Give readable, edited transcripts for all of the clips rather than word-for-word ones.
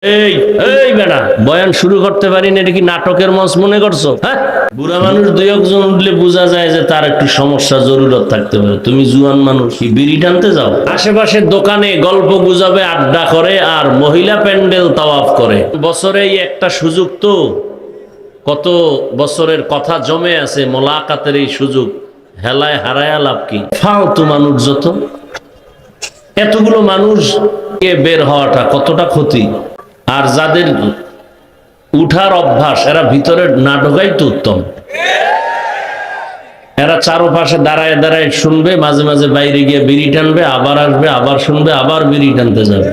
এই এই বেটা বয়ান শুরু করতে পারি না, এটা কি নাটকের মঞ্চ মনে করছো? হ্যাঁ, বুড়া মানুষ দুই একজন উঠলে বোঝা যায় যে তার একটু সমস্যা জরুরত থাকতে পারে। তুমি জুয়ান মানুষ, কি বিড়ি টানতে যাও? আশেপাশের দোকানে গল্প গুজবে আড্ডা করে আর মহিলা প্যান্ডেল তাওয়াফ করে। বছরে এই একটা সুযোগ, তো কত বছরের কথা জমে আছে, মোলাকাতের এই সুযোগ হেলায় হারায় লাভ কি? ফালতু মানুষ যত, এতগুলো মানুষ বের হওয়াটা কতটা ক্ষতি। আর যাদের উঠার অভ্যাস, এরা ভিতরে না ঢোকাই তো উত্তম। এরা চারপাশে দাঁড়ায় দাঁড়ায় শুনবে, মাঝে মাঝে বাইরে গিয়ে বিড়ি টানবে, আবার আসবে, আবার শুনবে, আবার বিড়ি টানতে যাবে।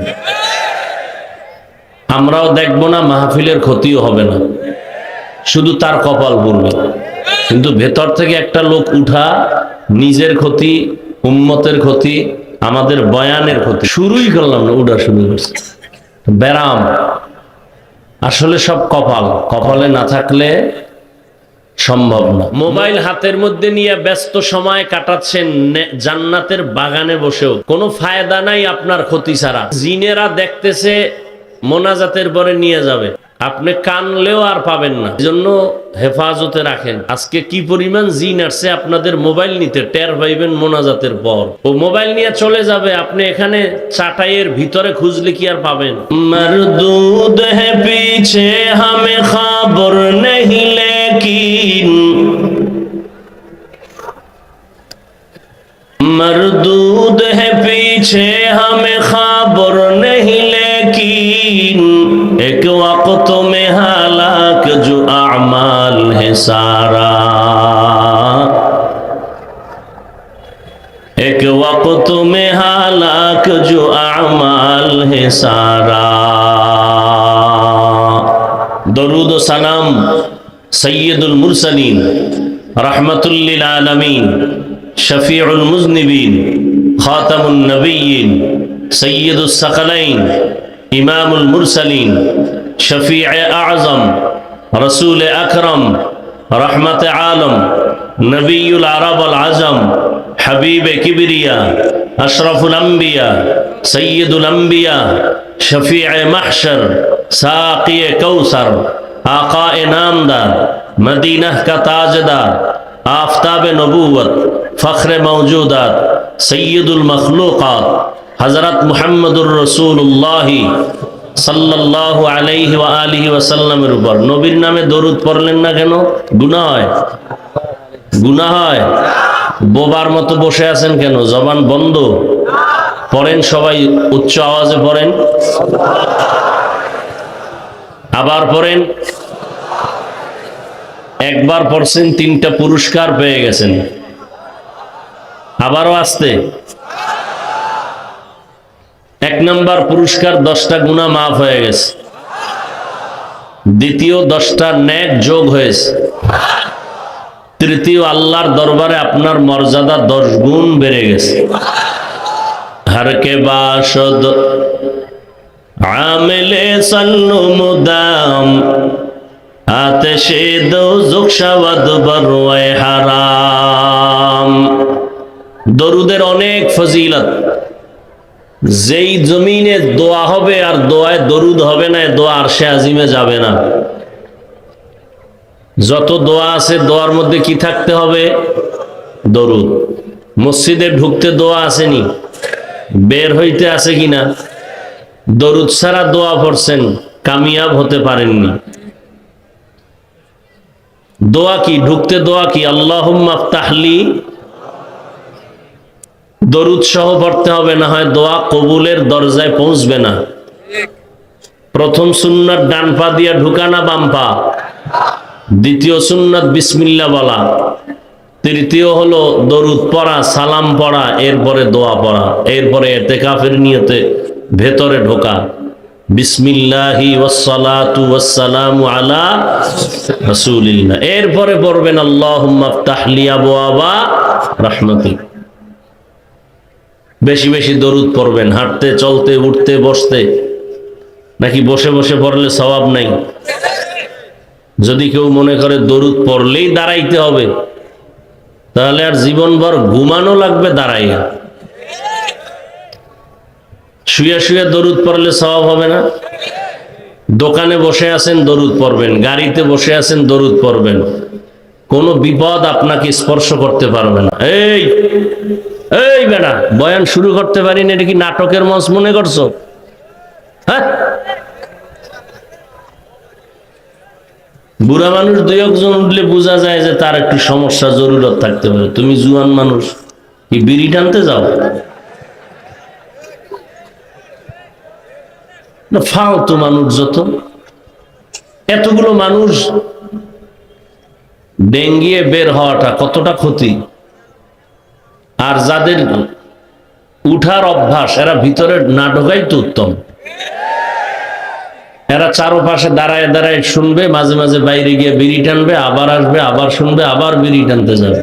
আমরাও দেখবো না, মাহফিলের ক্ষতিও হবে না, শুধু তার কপাল পড়বে। কিন্তু ভেতর থেকে একটা লোক উঠা, নিজের ক্ষতি, উম্মতের ক্ষতি, আমাদের বয়ানের ক্ষতি। শুরুই করলাম না, উঠা শুরু করছে। ব্যারাম আসলে সব কপাল, কপালে না থাকলে সম্ভব না। মোবাইল হাতের মধ্যে নিয়ে ব্যস্ত সময় কাটাচ্ছেন জান্নাতের বাগানে বসেও, কোনো ফায়দা নাই আপনার ক্ষতি ছাড়া। জিনেরা দেখতেছে, মোনাজাতের পরে নিয়ে যাবে, আপনি কানলেও আর পাবেন না। এজন্য হেফাজতে রাখেন। আজকে কি পরিমাণ জিন আসছে আপনাদের মোবাইল নিতে, টের পাইবেন মোনাজাতের পর। ও মোবাইল নিয়ে চলে যাবে, আপনি এখানে চাটাইয়ের ভিতরে খুঁজলে কি আর পাবেন? মরদুদ হে পিছে হামে খবর নেহি লেকিন, मरदूद है पीछे हमें खबर नहीं लेकिन एक वक्त में हालाक जो अमाल है सारा, एक वक्त में हालाक जो अमाल है सारा। दरूद व सलाम सैयदुल मुरसलीन रहमतुल लिल आलमीन शफीउल मुज़निबीन खातमुन नबिय्यीन सय्यदुस सकलैन इमामुल मुरसलीन शफीए आज़म रसूल अकरम रहमत आलम नबीयुल अरब अल आज़म हबीब किबरिया अशरफुल अंबिया सय्यदुल अंबिया शफीए महशर साक़ी कौसर आक़ाए नामदार मदीना का ताजदार आफताब नबूवत फख्र मौजूदात सय्यदुल मखलूक़ात हज़रत मुहम्मदुर रसूलुल्लाह सल्लल्लाहु अलैहि व आलिहि वसल्लमेर ऊपर नबीर नामे दरूद पढ़लेन ना केन? गुनाह হয়? गुनाह হয়? বোবার মতো বসে আছেন কেন? জবান বন্ধ পড়েন, সবাই উচ্চ আওয়াজে পড়েন, আবার পড়েন। একবার পড়ছেন, 3টা পুরস্কার পেয়ে গেছেন, আবারও আসতে। 1 নম্বর পুরস্কার 10টা গুনাহ মাফ হয়ে গেছে, দ্বিতীয় 10টা নেক যোগ হয়েছে, তৃতীয় আল্লাহর দরবারে আপনার মর্যাদা 10 গুণ বেড়ে গেছে। हर के बाशद आमिले सन्नु मुदाम आतिशे दोज़ख शवद बरए हाराम। দরুদের অনেক ফজিলত। যেই জমিনে দোয়া হবে আর দোয়ায় দরুদ হবে না, দোয়া আরশে আজিমে যাবে না। যত দোয়া আছে, দোয়ার মধ্যে কি থাকতে হবে? দরুদ। মসজিদে ঢুকতে দোয়া আসেনি, বের হইতে আছে কিনা? দরুদ ছাড়া দোয়া পড়ছেন, কামিয়াব হতে পারেননি। দোয়া কি? ঢুকতে দোয়া কি? আল্লাহুম্মা আফতাহলি, দরুদ সহ পড়তে হবে, না হয় দোয়া কবুলের দরজায় পৌঁছবে না। প্রথম সুন্নাত ডান পা দিয়া ঢুকা না বাম পা? দ্বিতীয় সুন্নাত বিসমিল্লাহ বলা। তৃতীয় হলো দরুদ পড়া, সালাম পড়া, এরপরে দোয়া পড়া, এরপরে ইতিকাফের নিয়তে ভেতরে ঢোকা। বিসমিল্লাহি ওয়াসসালাতু ওয়াসসালামু আলা রাসূলিল্লাহ। এরপরে পড়বেন আল্লাহুম্মা আফতাহলি আবওয়াবা রাহমাতিক। বেশি বেশি দরুদ পড়বেন, হাঁটতে, চলতে, উঠতে, বসতে। নাকি বসে বসে পড়লে সওয়াব নাই? যদি কেউ মনে করে দরুদ পড়লেই দাঁড়াইতে হবে, তাহলে আর জীবনভর ঘুমানো লাগবে দাঁড়াইয়া। শুয়ে শুয়ে দরুদ পড়লে সওয়াব হবে না? দোকানে বসে আছেন দরুদ পড়বেন, গাড়িতে বসে আছেন দরুদ পড়বেন, কোনো বিপদ আপনাকে স্পর্শ করতে পারবে না। এই এই বেটা, বয়ান শুরু করতে পারি না, এটা কি নাটকের মঞ্চ মনে করছো? হ্যাঁ, বুড়া মানুষ দুই একজন উঠলে বোঝা যায় যে তার একটু সমস্যা জরুরত থাকতে পারে। তুমি জুয়ান মানুষ, কি বিড়ি টানতে যাও? না, ফালতু মানুষ যত, এতগুলো মানুষ ডেঙ্গিয়ে বের হওয়াটা কতটা ক্ষতি। আর যাদের উঠার অভ্যাস, এরা ভিতরে না ঢোকাই তো উত্তম। এরা চারপাশে দাঁড়ায় দাঁড়ায় শুনবে, মাঝে মাঝে বাইরে গিয়ে বিড়ি টানবে, আবার আসবে, আবার শুনবে, আবার বিড়ি টানতে যাবে।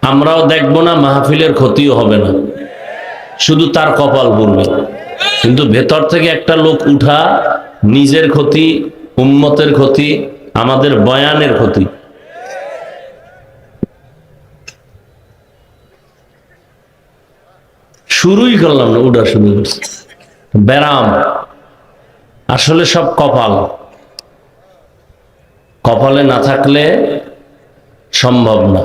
আমরাও দেখবো না, মাহফিলের ক্ষতিও হবে না, শুধু তার কপাল পুড়বে। কিন্তু ভেতর থেকে একটা লোক উঠা নিজের ক্ষতি, উম্মতের ক্ষতি, আমাদের বয়ানের ক্ষতি। শুরুই করলাম না, উঠা শুরু করছে। ব্যারাম আসলে সব কপাল, কপালে না থাকলে সম্ভব না।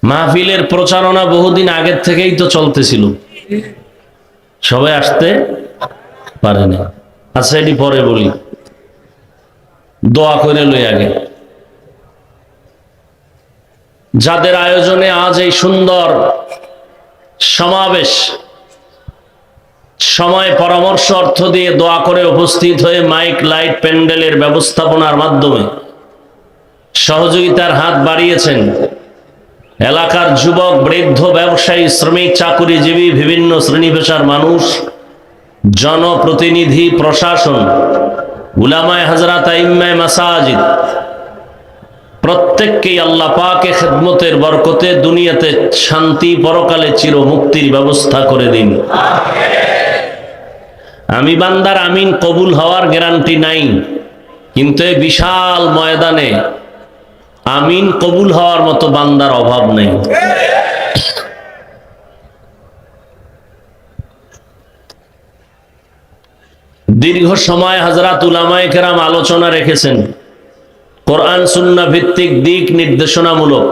মাহফিলের প্রচারণা বহুদিন আগের থেকেই তো চলতেছিল, সবাই আসতে পারে না। আচ্ছা, এটি পরে বলি, দোয়া করে লই আগে। যাদের আয়োজনে আজ এই সুন্দর সমাবেশ, সময় পরামর্শ অর্থ দিয়ে দোয়া করে উপস্থিত হয়ে মাইক লাইট প্যান্ডেলের ব্যবস্থাপনার মাধ্যমে সহযোগিতার হাত বাড়িয়েছেন এলাকার যুবক, বৃদ্ধ, ব্যবসায়ী, শ্রমিক, চাকুরিজীবী, বিভিন্ন শ্রেণী পেশার মানুষ, জনপ্রতিনিধি, প্রশাসন, উলামায়ে হযরত, আইম্মায়ে মাসাজিদ, প্রত্যেককেই আল্লাহ পাকে খেদমতের বরকতে দুনিয়াতে শান্তি, পরকালে চির মুক্তির ব্যবস্থা করে দিন। আমি বান্দার আমিন কবুল হওয়ার গ্যারান্টি নাই, কিন্তু এই বিশাল ময়দানে আমিন কবুল হওয়ার মতো বান্দার অভাব নেই। দীর্ঘ সময় হযরত উলামায়ে কেরাম আলোচনা রেখেছেন, কোরআন সুন্নাহ ভিত্তিক দিক নির্দেশনামূলক।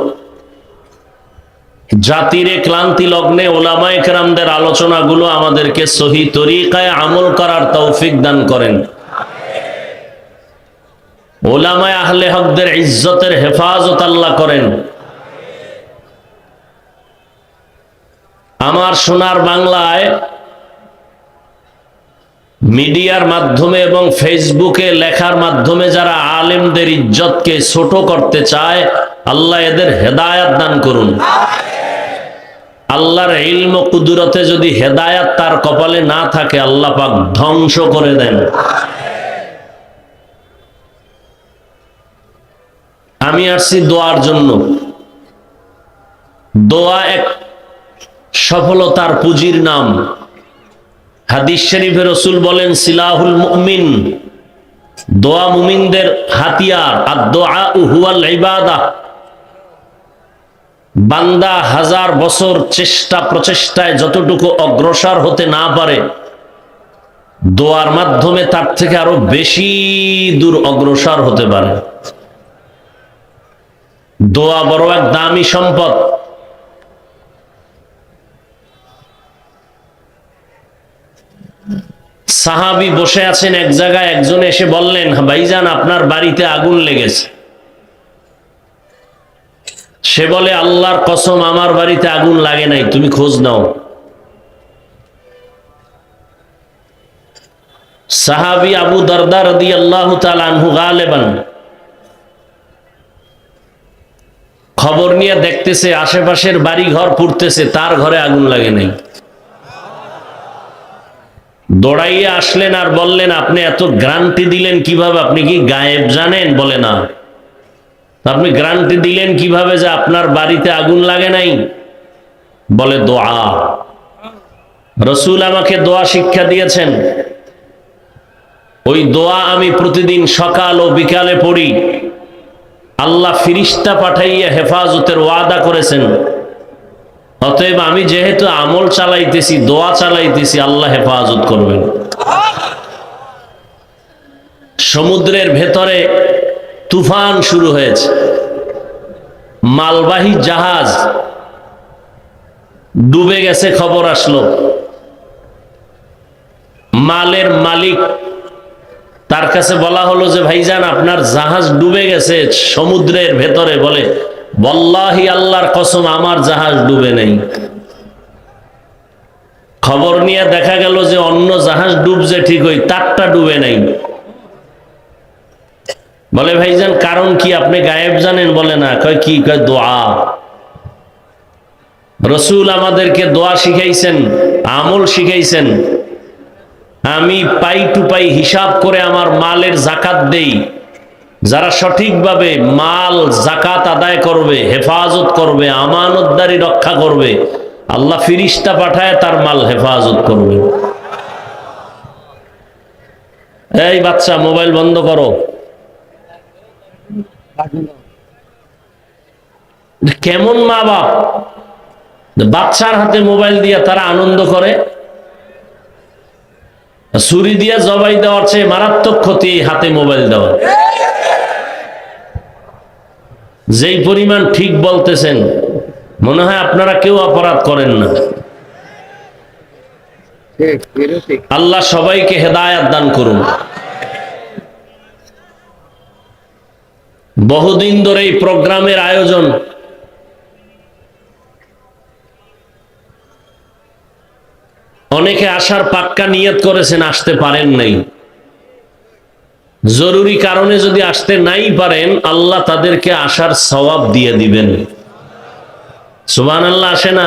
জাতির ক্লান্তি লগ্নে উলামায়ে কেরামদের আলোচনাগুলো আমাদেরকে সহি তরিকায় আমল করার তৌফিক দান করেন। উলামায়ে আহলে হকদের ইজ্জতের হেফাজত আল্লাহ করেন। আমার সোনার বাংলায় মিডিয়ার মাধ্যমে এবং ফেসবুকে লেখার মাধ্যমে যারা আলেমদের ইজ্জতকে ছোট করতে চায়, আল্লাহ এদের হেদায়াত দান করুন। আল্লাহর ইলম ও কুদরতে যদি হেদায়াত তার কপালে না থাকে, আল্লাহ পাক ধ্বংস করে দেন। আমি আসছি দোয়ার জন্য। দোয়া এক সফলতার পুঁজির নাম। হাদিস শরীফে রাসূল বলেন, সিলাহুল মুমিন, দোয়া মুমিনদের হাতিয়ার। আদ-দুআউ হুয়াল ইবাদাহ। বান্দা হাজার বছর চেষ্টা প্রচেষ্টায় যতটুকু অগ্রসর হতে না পারে, দোয়ার মাধ্যমে তার থেকে আরো বেশি দূর অগ্রসর হতে পারে। দোয়া বড় এক দামি সম্পদ। সাহাবী বসে আছেন এক জায়গায়, একজন এসে বললেন, ভাইজান আপনার বাড়িতে আগুন লেগেছে। সে বলে, আল্লাহর কসম আমার বাড়িতে আগুন লাগে নাই, তুমি খোঁজ নাও। সাহাবী আবু দারদা রাদিয়াল্লাহু তাআলা আনহু গালেবান খবর নিয়ে দেখতেছে আশেপাশের বাড়ি ঘর পুড়তেছে, তার ঘরে আগুন লাগে নাই। দৌড়াইয়া আসলেন আর বললেন, আপনি এত গ্যারান্টি দিলেন কিভাবে? আপনি কি গায়েব জানেন? বলে না। আপনি গ্যারান্টি দিলেন কিভাবে যে আপনার বাড়িতে আগুন লাগে নাই? বলে দোয়া। রাসূল আমাকে দোয়া শিক্ষা দিয়েছেন, ওই দোয়া আমি প্রতিদিন সকাল ও বিকালে পড়ি। আল্লাহ ফিরিস্তা পাঠাইয়া হেফাজতের ওয়াদা করেছেন। অতএব আমি যেহেতু আমল চালাইতেছি, দোয়া চালাইতেছি, আল্লাহ হেফাজত করবেন। সমুদ্রের ভেতরে তুফান শুরু হয়েছে, মালবাহী জাহাজ ডুবে গেছে, খবর আসলো। মালের মালিক, তার কাছে বলা হলো যে ভাইজান আপনার জাহাজ ডুবে গেছে সমুদ্রের ভেতরে। বলে ওয়াল্লাহি আল্লাহর কসম আমার জাহাজ ডুবে নেই। খবর নিয়ে দেখা গেল যে অন্য জাহাজ ডুবছে ঠিকই, তারটা ডুবে নাই। বলে ভাইজান কারণ কি, আপনি গায়েব জানেন? বলে না। কয় কি? কয় দোয়া। রসুল আমাদেরকে দোয়া শিখাইছেন, আমল শিখাইছেন। আমি পাই টু পাই হিসাব করে আমার মালের জাকাত দেই। যারা সঠিকভাবে মাল জাকাত আদায় করবে, হেফাজত করবে, আমানতদারি রক্ষা করবে, আল্লাহ ফিরিস্তা পাঠায় তার মাল হেফাজত করবে। এই বাচ্চা মোবাইল বন্ধ করো। কেমন মা বাপ বাচ্চার হাতে মোবাইল দিয়ে তারা আনন্দ করে? ছুরি দিয়ে জবাই দেওয়ার চেয়ে মারাত্মক ক্ষতি হাতে মোবাইল দেওয়া। যেই পরিমাণ ঠিক বলতেছেন, মনে হয় আপনারা কেউ অপরাধ করেন না। আল্লাহ সবাইকে হেদায়েত দান করুন। বহুদিন ধরে এই প্রোগ্রামের আয়োজন। অনেকে আসার পাক্কা নিয়ত করেছেন, আসতে পারেন নাই। জরুরি কারণে যদি আসতে নাই পারেন, আল্লাহ তাদেরকে আসার সওয়াব দিয়ে দিবেন। সুবহানাল্লাহ। আসে না?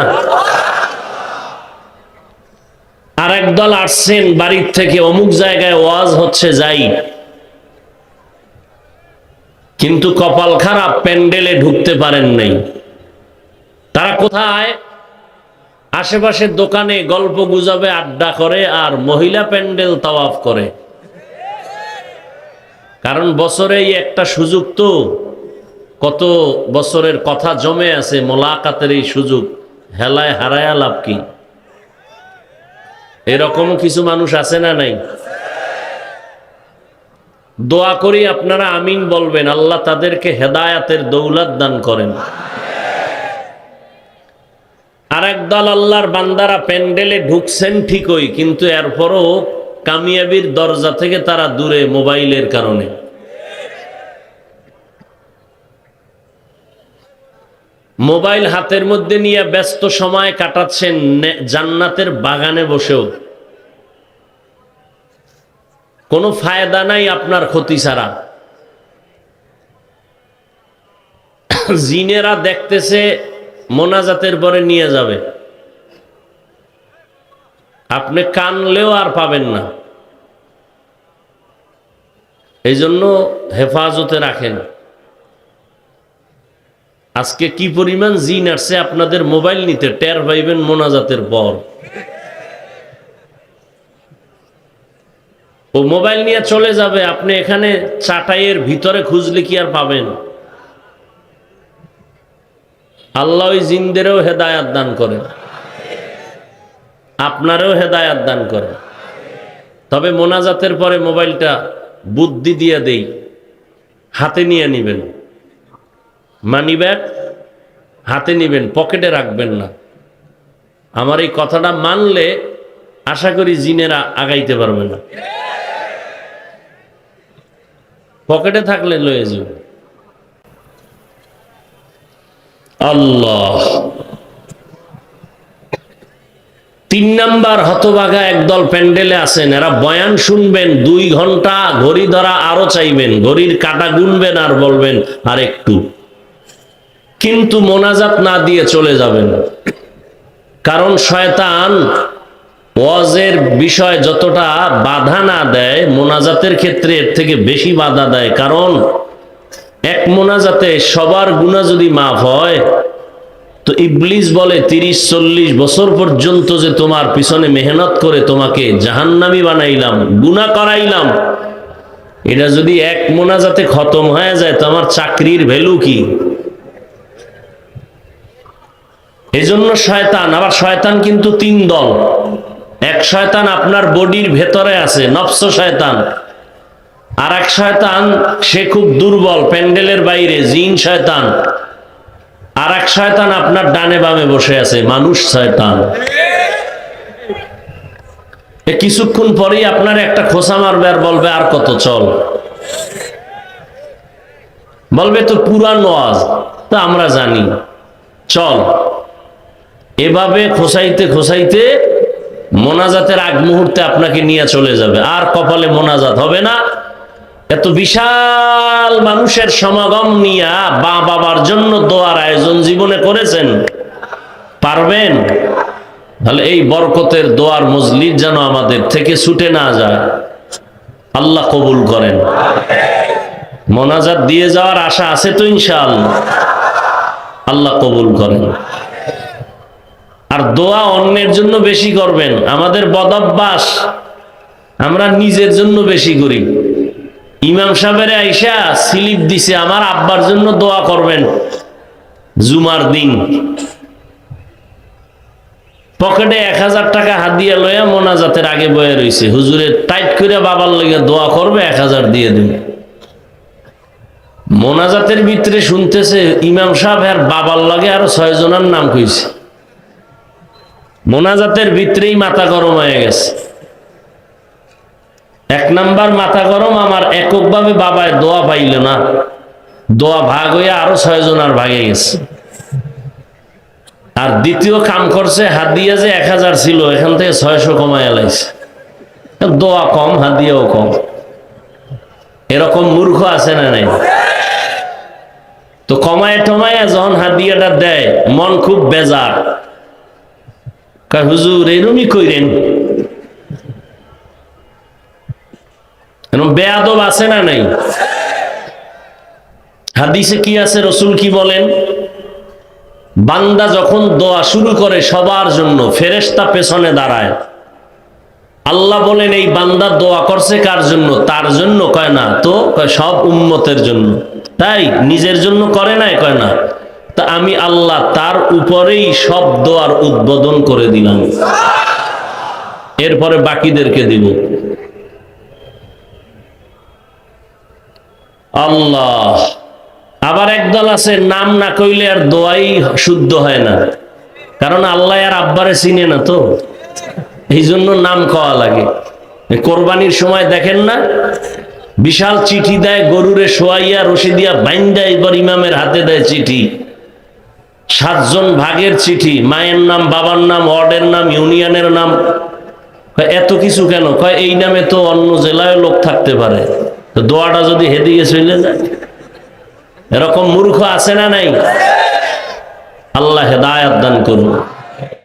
আর একদল আসছেন বাড়ির থেকে, অমুক জায়গায় ওয়াজ হচ্ছে যাই, কিন্তু কপাল খারাপ, প্যান্ডেলে ঢুকতে পারেন নাই। তারা কোথায়? আশেপাশের দোকানে গল্প গুজবে আড্ডা করে আর মহিলা প্যান্ডেল তাওয়াফ করে। কারণ বছরে একটা সুযোগ, তো কত বছরের কথা জমে আছে, মোলাকাতের এই সুযোগ হেলায় হারায়া লাভ কি? এরকম কিছু মানুষ আছে না নাই? দোয়া করি আপনারা আমিন বলবেন, আল্লাহ তাদেরকে হেদায়াতের দৌলত দান করেন। আর একদল আল্লাহর বান্দারা প্যান্ডেলে ঢুকছেন ঠিকই, কিন্তু এরপরও কামিয়াবির দরজা থেকে তারা দূরে মোবাইলের কারণে। মোবাইল হাতের মধ্যে নিয়ে ব্যস্ত সময় কাটাচ্ছেন জান্নাতের বাগানে বসেও। কোনো ফায়দা নাই আপনার ক্ষতি ছাড়া। জিনেরা দেখতেছে, মোনাজাতের পরে নিয়ে যাবে, আপনি কানলেও আর পাবেন না। এই জন্য হেফাজতে রাখেন। আজকে কি পরিমাণ জিন আসছে আপনাদের মোবাইল নিতে, টের পাইবেন মোনাজাতের পর। ও মোবাইল নিয়ে চলে যাবে, আপনি এখানে চাটাইয়ের ভিতরে খুঁজলে কি আর পাবেন? আল্লাহ ওই জিনদেরও হেদায়াত দান করেন, আপনারও হেদায়াত দান করেন। তবে মোনাজাতের পরে মোবাইলটা বুদ্ধি দিয়ে দেই, হাতে নিয়ে নিবেন। মানি ব্যাগ হাতে নিবেন, পকেটে রাখবেন না। আমার এই কথাটা মানলে আশা করি জিনেরা আগাইতে পারবে না। পকেটে থাকলে লয়ে যাবে। আল্লাহ। 3 নাম্বার হতভাগা একদল প্যান্ডেলে আছেন, এরা বয়ান শুনবেন 2 ঘন্টা, ঘড়ি ধরা আরো চাইবেন, ঘড়ির কাটা গুনবেন আর বলবেন আর একটু, কিন্তু মোনাজাত না দিয়ে চলে যাবেন। কারণ শয়তান ওয়াজের বিষয় যতটা বাধা না দেয়, মোনাজাতের ক্ষেত্রে এর থেকে বেশি বাধা দেয়। কারণ এক মোনাজাতে সবার গুনাহ যদি মাফ হয়, তো ইবলিস বলে 30-40 বছর পর্যন্ত যে তোমার পিছনে মেহনত করে তোমাকে জাহান্নামী বানাইলাম, গুনাহ করাইলাম, এটা যদি এক মোনাজাতে খতম হয়ে যায় তো আমার চাকরির ভ্যালু কি? এজন্য শয়তান, আবার শয়তান কিন্তু 3 দল। এক শয়তান আপনার বডির ভেতরে আছে, নফস শয়তান। আর এক শয়তান সে খুব দুর্বল, প্যান্ডেলের বাইরে, জিন শয়তান। আর এক শয়তান আপনার ডানে বামে বসে আছে, মানুষ শয়তান। কিছুক্ষণ পরেই আপনার একটা খোঁচা মারবে আর বলবে আর কত, চল। বলবে তো পুরান ওয়াজ, তা আমরা জানি, চল। এভাবে খোঁচাইতে খোঁচাইতে মোনাজাতের আগ মুহূর্তে আপনাকে নিয়ে চলে যাবে, আর কপালে মোনাজাত হবে না। এত বিশাল মানুষের সমাগম নিয়ে বাবার জন্য দোয়ার আয়োজন জীবনে করেছেন, পারবেন? তাহলে এই বরকতের দোয়ার মজলিস যেন আমাদের থেকে ছুটে না যায়, আল্লাহ কবুল করেন। মোনাজাত দিয়ে যাওয়ার আশা আছে তো ইনশাআল্লাহ, আল্লাহ কবুল করেন। আর দোয়া অন্যের জন্য বেশি করবেন। আমাদের বদঅভ্যাস, আমরা নিজের জন্য বেশি করি। ইমাম সাহেবের আইসা স্লিপ দিছে, আমার আব্বার জন্য দোয়া করবেন জুমার দিন। পকেটে 1000 টাকা হাদিয়া লইয়া মোনাজাতের আগে বয়ে রইছে, হুজুরে টাইট করে বাবার লইয়া দোয়া করবে, 1000 দিয়ে দিন। মোনাজাতের ভিতরে শুনতেছে ইমাম সাহেব আর বাবার লাগে আরো 6 জনের নাম কইছে। মোনাজাতের ভিতরেই মাথা গরম হয়ে গেছে। 1 নাম্বার মাথা গরম, আমার এককভাবে বাবায় দোয়া পাইল না, দোয়া ভাগ হইয়া আরো 6 জনের ভাগে গেছে। আর দ্বিতীয় কাম করছে, হাদিয়া যে 1000 ছিল এখান থেকে 600 কমাইয়া লাইছে, দোয়া কম হাদিয়াও কম। এরকম মূর্খ আছে না নাই? তো কমায় টমায় যখন হাদিয়াটা দেয় মন খুব বেজার, কয় হুজুর এরকমই কইরেন। বেয়াদব আছে না নাই? হাদিসে কি আছে, রসুল কি বলেন? বান্দা যখন দোয়া শুরু করে সবার জন্য, ফেরেশতা পেছনে দাঁড়ায়। আল্লাহ বলেন এই বান্দা দোয়া করছে কার জন্য? তার জন্য। কয় না তো, কয় সব উম্মতের জন্য। তাই নিজের জন্য করে নাই? কয় না। তা আমি আল্লাহ তার উপরেই সব দোয়ার উদ্বোধন করে দিলাম, এরপরে বাকিদেরকে দিব। আল্লাহ। আবার একদল আছে নাম না কইলে আর দোয়াই শুদ্ধ হয় না, কারণ আল্লাহ আর আব্বারে চিনে না তো, এই জন্য নাম কওয়া লাগে। কোরবানির সময় দেখেন না, বিশাল চিঠি দেয়, গরুরে শোয়াইয়া রশি দিয়া বাইন্দা এবার ইমামের হাতে দেয় চিঠি, 7 জন ভাগের চিঠি, মায়ের নাম, বাবার নাম, ওয়ার্ডের নাম, ইউনিয়নের নাম। এত কিছু কেন? কয় এই নামে তো অন্য জেলায় লোক থাকতে পারে, তো দোয়াটা যদি হেদিয়ে চলে যায়। এরকম মূর্খ আছে না নাই? আল্লাহ হেদায়েত দান করুন।